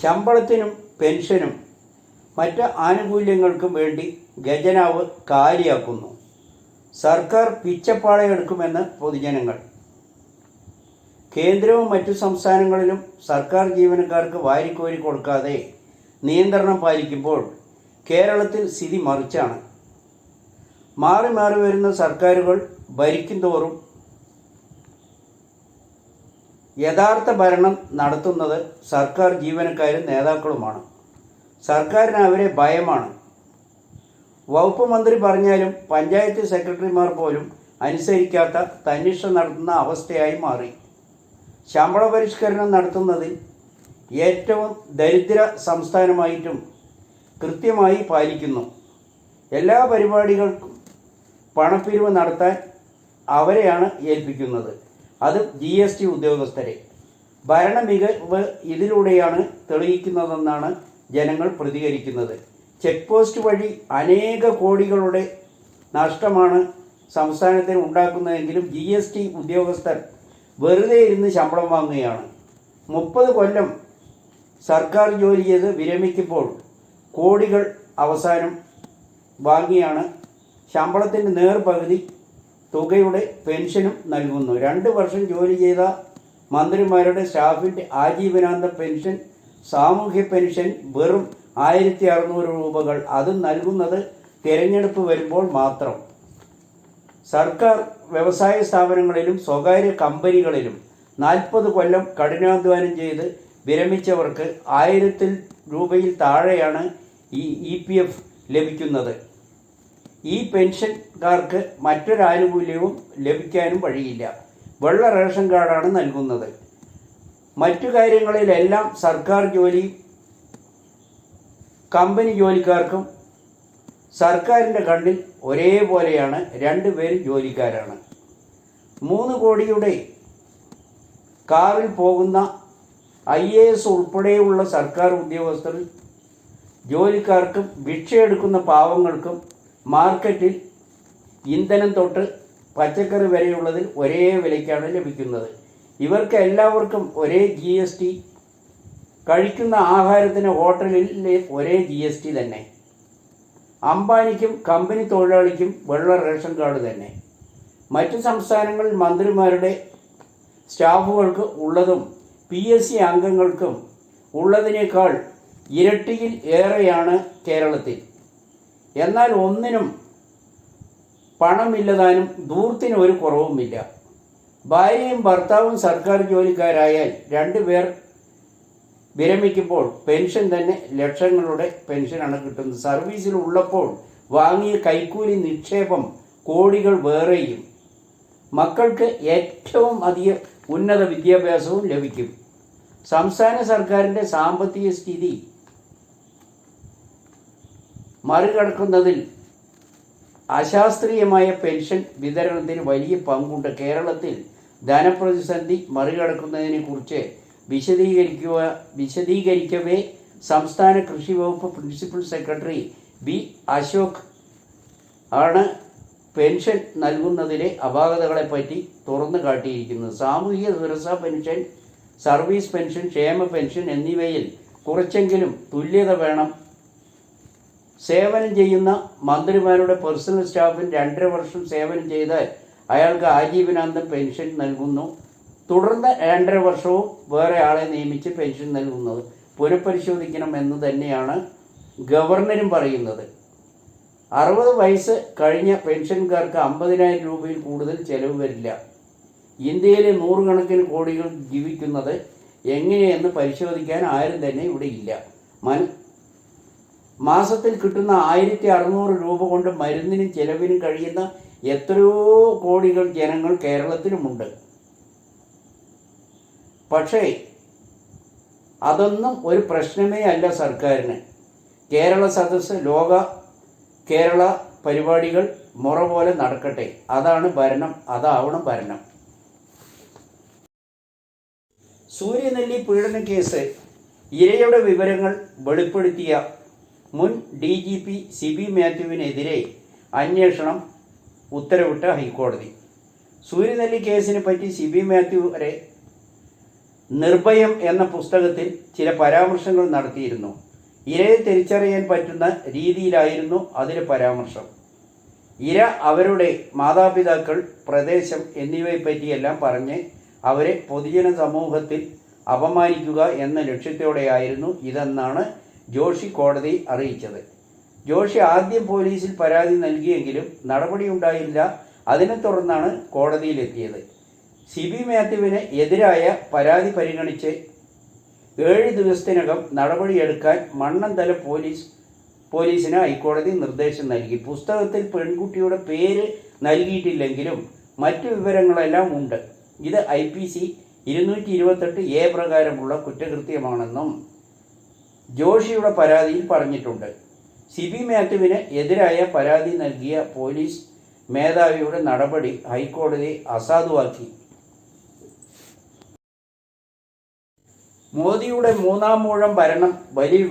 ശമ്പളത്തിനും പെൻഷനും മറ്റ് ആനുകൂല്യങ്ങൾക്കും വേണ്ടി ഖജനാവ് കാലിയാക്കുന്നു. സർക്കാർ പിച്ചപ്പാളയെടുക്കുമെന്ന് പൊതുജനങ്ങൾ. കേന്ദ്രവും മറ്റു സംസ്ഥാനങ്ങളിലും സർക്കാർ ജീവനക്കാർക്ക് വാരിക്കോരി കൊടുക്കാതെ നിയന്ത്രണം പാലിക്കുമ്പോൾ കേരളത്തിൽ സ്ഥിതി മറിച്ചാണ്. മാറി മാറി വരുന്ന സർക്കാരുകൾ ഭരിക്കും തോറും യഥാർത്ഥ ഭരണം നടത്തുന്നത് സർക്കാർ ജീവനക്കാരും നേതാക്കളുമാണ്. സർക്കാരിന് അവരെ ഭയമാണ്. വകുപ്പ് മന്ത്രി പറഞ്ഞാലും പഞ്ചായത്ത് സെക്രട്ടറിമാർ പോലും അനുസരിക്കാത്ത തന്നിഷ്ടം നടത്തുന്ന അവസ്ഥയായി മാറി. ശമ്പള പരിഷ്കരണം നടത്തുന്നതിൽ ഏറ്റവും ദരിദ്ര സംസ്ഥാനമായിട്ടും കൃത്യമായി പാലിക്കുന്നു. എല്ലാ പരിപാടികൾക്കും പണപ്പിരിവ് നടത്താൻ അവരെയാണ് ഏൽപ്പിക്കുന്നത്. അത് GST ഉദ്യോഗസ്ഥരെ. ഭരണ മികവ് ഇതിലൂടെയാണ് തെളിയിക്കുന്നതെന്നാണ് ജനങ്ങൾ പ്രതികരിക്കുന്നത്. ചെക്ക് പോസ്റ്റ് വഴി അനേക കോടികളുടെ നഷ്ടമാണ് സംസ്ഥാനത്തിന് ഉണ്ടാക്കുന്നതെങ്കിലും GST ഉദ്യോഗസ്ഥർ വെറുതെ ഇരുന്ന് ശമ്പളം വാങ്ങുകയാണ്. 30 കൊല്ലം സർക്കാർ ജോലി ചെയ്ത് വിരമിക്കുമ്പോൾ കോടികൾ അവസാനം വാങ്ങിയാണ് ശമ്പളത്തിൻ്റെ നേർപകുതി തുകയുടെ പെൻഷനും നൽകുന്നു. 2 വർഷം ജോലി ചെയ്ത മന്ത്രിമാരുടെ സ്റ്റാഫിൻ്റെ ആജീവനാന്ത പെൻഷൻ, സാമൂഹ്യ പെൻഷൻ വെറും 1600 രൂപകൾ. അതും നൽകുന്നത് തിരഞ്ഞെടുപ്പ് വരുമ്പോൾ മാത്രം. സർക്കാർ വ്യവസായ സ്ഥാപനങ്ങളിലും സ്വകാര്യ കമ്പനികളിലും 40 കൊല്ലം കഠിനാധ്വാനം ചെയ്ത് വിരമിച്ചവർക്ക് 1000 രൂപയിൽ താഴെയാണ് ഈ EPF ലഭിക്കുന്നത്. ഈ പെൻഷൻകാർക്ക് മറ്റൊരു ആനുകൂല്യവും ലഭിക്കാനും വഴിയില്ല. വെള്ള റേഷൻ കാർഡാണ് നൽകുന്നത്. മറ്റു കാര്യങ്ങളിലെല്ലാം സർക്കാർ ജോലി കമ്പനി ജോലിക്കാർക്കും സർക്കാരിൻ്റെ കണ്ണിൽ ഒരേപോലെയാണ്. 2 പേരും ജോലിക്കാരാണ്. 3 കോടിയുടെ കാറിൽ പോകുന്ന IAS ഉൾപ്പെടെയുള്ള സർക്കാർ ഉദ്യോഗസ്ഥർ ജോലിക്കാർക്കും ഭിക്ഷയെടുക്കുന്ന പാവങ്ങൾക്കും മാർക്കറ്റിൽ ഇന്ധനം തൊട്ട് പച്ചക്കറി വരെയുള്ളതിൽ ഒരേ വിലയ്ക്കാണ് ലഭിക്കുന്നത്. ഇവർക്ക് എല്ലാവർക്കും ഒരേ GST, കഴിക്കുന്ന ആഹാരത്തിന് ഹോട്ടലിൽ ഒരേ GST തന്നെ. അംബാനിക്കും കമ്പനി തൊഴിലാളിക്കും വെള്ള റേഷൻ കാർഡ് തന്നെ. മറ്റു സംസ്ഥാനങ്ങളിൽ മന്ത്രിമാരുടെ സ്റ്റാഫുകൾക്ക് ഉള്ളതും PSC അംഗങ്ങൾക്കും ഉള്ളതിനേക്കാൾ ഇരട്ടിയിൽ ഏറെയാണ് കേരളത്തിൽ. എന്നാൽ ഒന്നിനും പണമില്ലതാനും ധൂർത്തിന് ഒരു കുറവുമില്ല. ഭാര്യയും ഭർത്താവും സർക്കാർ ജോലിക്കാരായാൽ 2 പേർ വിരമിക്കുമ്പോൾ പെൻഷൻ തന്നെ ലക്ഷങ്ങളുടെ പെൻഷനാണ് കിട്ടുന്നത്. സർവീസിൽ ഉള്ളപ്പോൾ വാങ്ങിയ കൈക്കൂലി നിക്ഷേപം കോടികൾ വേറെയും. മക്കൾക്ക് ഏറ്റവും അധികം ഉന്നത വിദ്യാഭ്യാസവും ലഭിക്കും. സംസ്ഥാന സർക്കാരിൻ്റെ സാമ്പത്തിക സ്ഥിതി മറികടക്കുന്നതിൽ അശാസ്ത്രീയമായ പെൻഷൻ വിതരണത്തിന് വലിയ പങ്കുണ്ട്. കേരളത്തിൽ ധനപ്രതിസന്ധി മറികടക്കുന്നതിനെക്കുറിച്ച് വിശദീകരിക്കവേ സംസ്ഥാന കൃഷി വകുപ്പ് പ്രിൻസിപ്പൽ സെക്രട്ടറി B. അശോക് ആണ് പെൻഷൻ നൽകുന്നതിലെ അപാകതകളെപ്പറ്റി തുറന്നു കാട്ടിയിരിക്കുന്നത്. സാമൂഹിക സുരക്ഷാ പെൻഷൻ, സർവീസ് പെൻഷൻ, ക്ഷേമ പെൻഷൻ എന്നിവയിൽ കുറച്ചെങ്കിലും തുല്യത വേണം. സേവനം ചെയ്യുന്ന മന്ത്രിമാരുടെ പേഴ്സണൽ സ്റ്റാഫിന് 2.5 വർഷം സേവനം ചെയ്താൽ അയാൾക്ക് ആജീവനാന്തം പെൻഷൻ നൽകുന്നു. തുടർന്ന് 2.5 വർഷവും വേറെ ആളെ നിയമിച്ച് പെൻഷൻ നൽകുന്നത് പുനഃപരിശോധിക്കണം എന്ന് തന്നെയാണ് ഗവർണറും പറയുന്നത്. 60 വയസ്സ് കഴിഞ്ഞ പെൻഷൻകാർക്ക് 50,000 രൂപയിൽ കൂടുതൽ ചെലവ് വരില്ല. ഇന്ത്യയിലെ 100 കണക്കിന് കോടികൾ ജീവിക്കുന്നത് എങ്ങനെയെന്ന് പരിശോധിക്കാൻ ആരും തന്നെ ഇവിടെ ഇല്ല. മാസത്തിൽ കിട്ടുന്ന 1600 രൂപ കൊണ്ട് മരുന്നിനും ചെലവിനും കഴിയുന്ന എത്രയോ കോടികൾ ജനങ്ങൾ കേരളത്തിലുമുണ്ട്. പക്ഷേ അതൊന്നും ഒരു പ്രശ്നമേ അല്ല സർക്കാരിന്. കേരള സദസ്സ്, ലോക കേരള പരിപാടികൾ മുറ പോലെ നടക്കട്ടെ. അതാണ് ഭരണം, അതാവണം ഭരണം. സൂര്യനെല്ലി പീഡന കേസ് ഇരയുടെ വിവരങ്ങൾ വെളിപ്പെടുത്തിയ മുൻ DGP സിബി മാത്യുവിനെതിരെ അന്വേഷണം ഉത്തരവിട്ട ഹൈക്കോടതി. സൂര്യനെല്ലി കേസിനെ പറ്റി സിബി മാത്യു വരെ നിർഭയം എന്ന പുസ്തകത്തിൽ ചില പരാമർശങ്ങൾ നടത്തിയിരുന്നു. ഇരയെ തിരിച്ചറിയാൻ പറ്റുന്ന രീതിയിലായിരുന്നു അതിലെ പരാമർശം. ഇര അവരുടെ മാതാപിതാക്കൾ, പ്രദേശം എന്നിവയെപ്പറ്റിയെല്ലാം പറഞ്ഞ് അവരെ പൊതുജന സമൂഹത്തിൽ അപമാനിക്കുക എന്ന ലക്ഷ്യത്തോടെയായിരുന്നു ഇതെന്നാണ് ജോഷി കോടതി അറിയിച്ചത്. ജോഷി ആദ്യം പോലീസിൽ പരാതി നൽകിയെങ്കിലും നടപടിയുണ്ടായില്ല. അതിനെ തുടർന്നാണ് കോടതിയിലെത്തിയത്. സിബി മാത്യുവിന് എതിരായ പരാതി പരിഗണിച്ച് 7 ദിവസത്തിനകം നടപടിയെടുക്കാൻ മണ്ണന്തല പോലീസിന് ഹൈക്കോടതി നിർദ്ദേശം നൽകി. പുസ്തകത്തിൽ പെൺകുട്ടിയുടെ പേര് നൽകിയിട്ടില്ലെങ്കിലും മറ്റു വിവരങ്ങളെല്ലാം ഉണ്ട്. ഇത് IPC 228A പ്രകാരമുള്ള കുറ്റകൃത്യമാണെന്നും ജോഷിയുടെ പരാതിയിൽ പറഞ്ഞിട്ടുണ്ട്. സിബി മാത്യുവിന് എതിരായ പരാതി നൽകിയ പോലീസ് മേധാവിയുടെ നടപടി ഹൈക്കോടതി അസാധുവാക്കി. മോദിയുടെ 3ാം ഊഴം ഭരണം വലിയ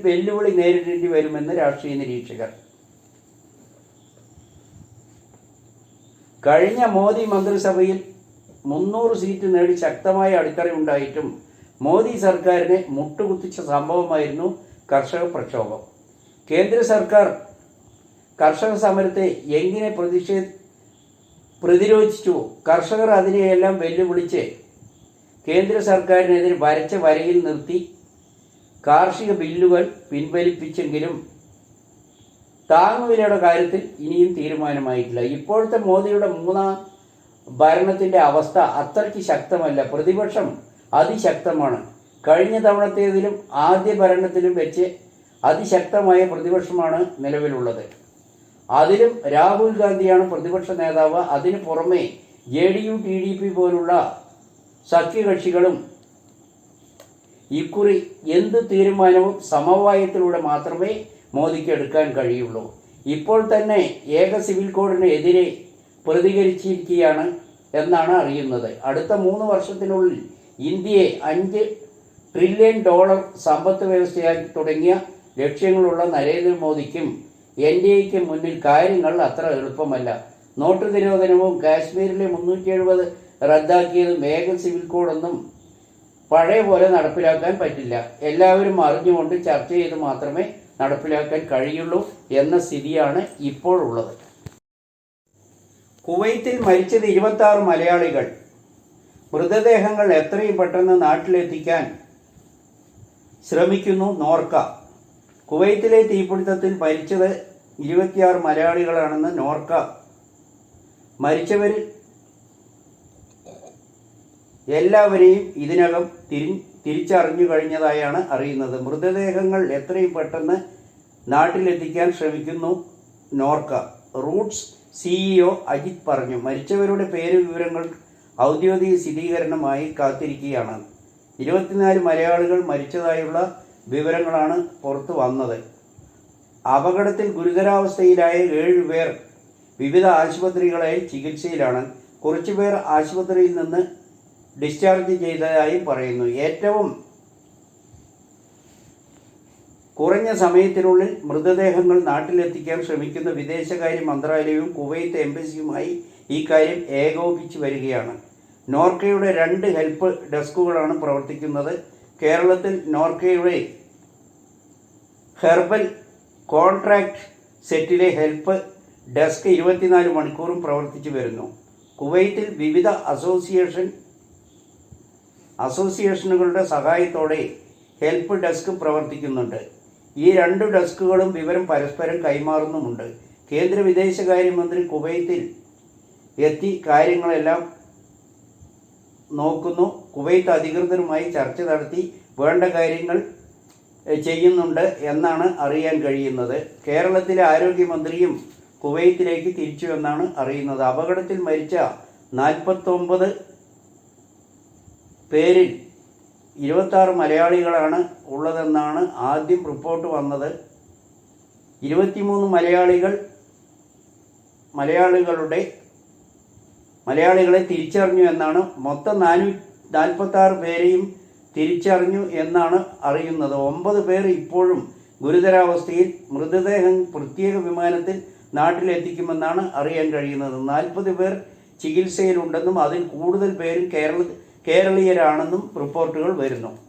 വെല്ലുവിളി നേരിടേണ്ടി വരുമെന്ന് രാഷ്ട്രീയ നിരീക്ഷകർ. കഴിഞ്ഞ മോദി മന്ത്രിസഭയിൽ 300 സീറ്റ് നേടി ശക്തമായ അടിത്തറയുണ്ടായിട്ടും മോദി സർക്കാരിനെ മുട്ടുകുത്തിച്ച സംഭവമായിരുന്നു കർഷക പ്രക്ഷോഭം. കേന്ദ്ര സർക്കാർ കർഷക സമരത്തെ എങ്ങനെ പ്രതിരോധിച്ചു? കർഷകർ അതിനെയെല്ലാം വെല്ലുവിളിച്ച് കേന്ദ്ര സർക്കാരിനെതിരെ വരച്ച വരയിൽ നിർത്തി കാർഷിക ബില്ലുകൾ പിൻവലിപ്പിച്ചെങ്കിലും താങ്ങുവിലയുടെ കാര്യത്തിൽ ഇനിയും തീരുമാനമായിട്ടില്ല. ഇപ്പോഴത്തെ മോദിയുടെ 3ാം ഭരണത്തിൻ്റെ അവസ്ഥ അത്രയ്ക്ക് ശക്തമല്ല. പ്രതിപക്ഷം അതിശക്തമാണ്. കഴിഞ്ഞ തവണത്തേതിലും ആദ്യ ഭരണത്തിലും വെച്ച് അതിശക്തമായ പ്രതിപക്ഷമാണ് നിലവിലുള്ളത്. അതിലും രാഹുൽ ഗാന്ധിയാണ് പ്രതിപക്ഷ നേതാവ്. അതിനു പുറമെ JDU TDP പോലുള്ള സഖ്യകക്ഷികളും ഇക്കുറി എന്ത് തീരുമാനവും സമവായത്തിലൂടെ മാത്രമേ മോദിക്ക് എടുക്കാൻ കഴിയുള്ളൂ. ഇപ്പോൾ തന്നെ ഏക സിവിൽ കോഡിന് എതിരെ പ്രതികരിച്ചിരിക്കുകയാണ് എന്നാണ് അറിയുന്നത്. അടുത്ത 3 വർഷത്തിനുള്ളിൽ ഇന്ത്യയെ $5 ട്രില്യൺ സമ്പത്ത് വ്യവസ്ഥയാക്കി തുടങ്ങിയ ലക്ഷ്യങ്ങളുള്ള നരേന്ദ്രമോദിക്കും NDAയ്ക്കും മുന്നിൽ കാര്യങ്ങൾ അത്ര എളുപ്പമല്ല. നോട്ട് നിരോധനവും കാശ്മീരിലെ 370 റദ്ദാക്കിയതും ഏക സിവിൽ കോഡൊന്നും പഴയ പോലെ നടപ്പിലാക്കാൻ പറ്റില്ല. എല്ലാവരും അറിഞ്ഞുകൊണ്ട് ചർച്ച ചെയ്ത് മാത്രമേ നടപ്പിലാക്കാൻ കഴിയുള്ളൂ എന്ന സ്ഥിതിയാണ് ഇപ്പോഴുള്ളത്. കുവൈത്തിൽ മരിച്ചത് 26 മലയാളികൾ. മൃതദേഹങ്ങൾ എത്രയും പെട്ടെന്ന് നാട്ടിലെത്തിക്കാൻ ശ്രമിക്കുന്നു നോർക്ക. കുവൈത്തിലെ തീപിടുത്തത്തിൽ മരിച്ചത് 26 മലയാളികളാണെന്ന് നോർക്ക. മരിച്ചവരിൽ എല്ലാവരെയും ഇതിനകം തിരിച്ചറിഞ്ഞു കഴിഞ്ഞതായാണ് അറിയുന്നത്. മൃതദേഹങ്ങൾ എത്രയും പെട്ടെന്ന് നാട്ടിലെത്തിക്കാൻ ശ്രമിക്കുന്നു നോർക്ക. റൂട്ട്സ് CEO അജിത് പറഞ്ഞു. മരിച്ചവരുടെ പേര് വിവരങ്ങൾ ഔദ്യോഗിക സ്ഥിരീകരണമായി കാത്തിരിക്കുകയാണ്. 24 മലയാളികൾ മരിച്ചതായുള്ള വിവരങ്ങളാണ് പുറത്തു വന്നത്. അപകടത്തിൽ ഗുരുതരാവസ്ഥയിലായ 7 പേർ വിവിധ ആശുപത്രികളിൽ ചികിത്സയിലാണ്. കുറച്ചുപേർ ആശുപത്രിയിൽ നിന്ന് ഡിസ്ചാർജ് ചെയ്തതായി പറയുന്നു. ഏറ്റവും കുറഞ്ഞ സമയത്തിനുള്ളിൽ മൃതദേഹങ്ങൾ നാട്ടിലെത്തിക്കാൻ ശ്രമിക്കുന്ന വിദേശകാര്യ മന്ത്രാലയവും കുവൈത്ത് എംബസിയുമായി ഈ കാര്യം ഏകോപിപ്പിച്ചു വരികയാണ്. നോർക്കയുടെ 2 ഹെൽപ്പ് ഡെസ്കുകളാണ് പ്രവർത്തിക്കുന്നത്. കേരളത്തിൽ നോർക്കയുടെ ഹെർബൽ കോൺട്രാക്ട് സെറ്റിലെ ഹെൽപ്പ് ഡെസ്ക് 24 മണിക്കൂറും പ്രവർത്തിച്ചു വരുന്നു. കുവൈത്തിൽ വിവിധ അസോസിയേഷനുകളുടെ സഹായത്തോടെ ഹെൽപ്പ് ഡെസ്ക് പ്രവർത്തിക്കുന്നുണ്ട്. ഈ 2 ഡെസ്കുകളും വിവരം പരസ്പരം കൈമാറുന്നുമുണ്ട്. കേന്ദ്ര വിദേശകാര്യമന്ത്രി കുവൈത്തിൽ എത്തി കാര്യങ്ങളെല്ലാം നോക്കുന്നു. കുവൈത്ത് അധികൃതരുമായി ചർച്ച നടത്തി വേണ്ട കാര്യങ്ങൾ ചെയ്യുന്നുണ്ട് എന്നാണ് അറിയാൻ കഴിയുന്നത്. കേരളത്തിലെ ആരോഗ്യമന്ത്രിയും കുവൈത്തിലേക്ക് തിരിച്ചു എന്നാണ് അറിയുന്നത്. അപകടത്തിൽ മരിച്ച 49 പേരിൽ 26 മലയാളികളാണ് ഉള്ളതെന്നാണ് ആദ്യം റിപ്പോർട്ട് വന്നത്. 23 മലയാളികളെ തിരിച്ചറിഞ്ഞു എന്നാണ്. മൊത്തം 446 പേരെയും തിരിച്ചറിഞ്ഞു എന്നാണ് അറിയുന്നത്. 9 പേർ ഇപ്പോഴും ഗുരുതരാവസ്ഥയിൽ. മൃതദേഹം പ്രത്യേക വിമാനത്തിൽ നാട്ടിലെത്തിക്കുമെന്നാണ് അറിയാൻ കഴിയുന്നത്. 40 പേർ ചികിത്സയിലുണ്ടെന്നും അതിൽ കൂടുതൽ പേരും കേരളീയരാണെന്നും റിപ്പോർട്ടുകൾ വരുന്നു.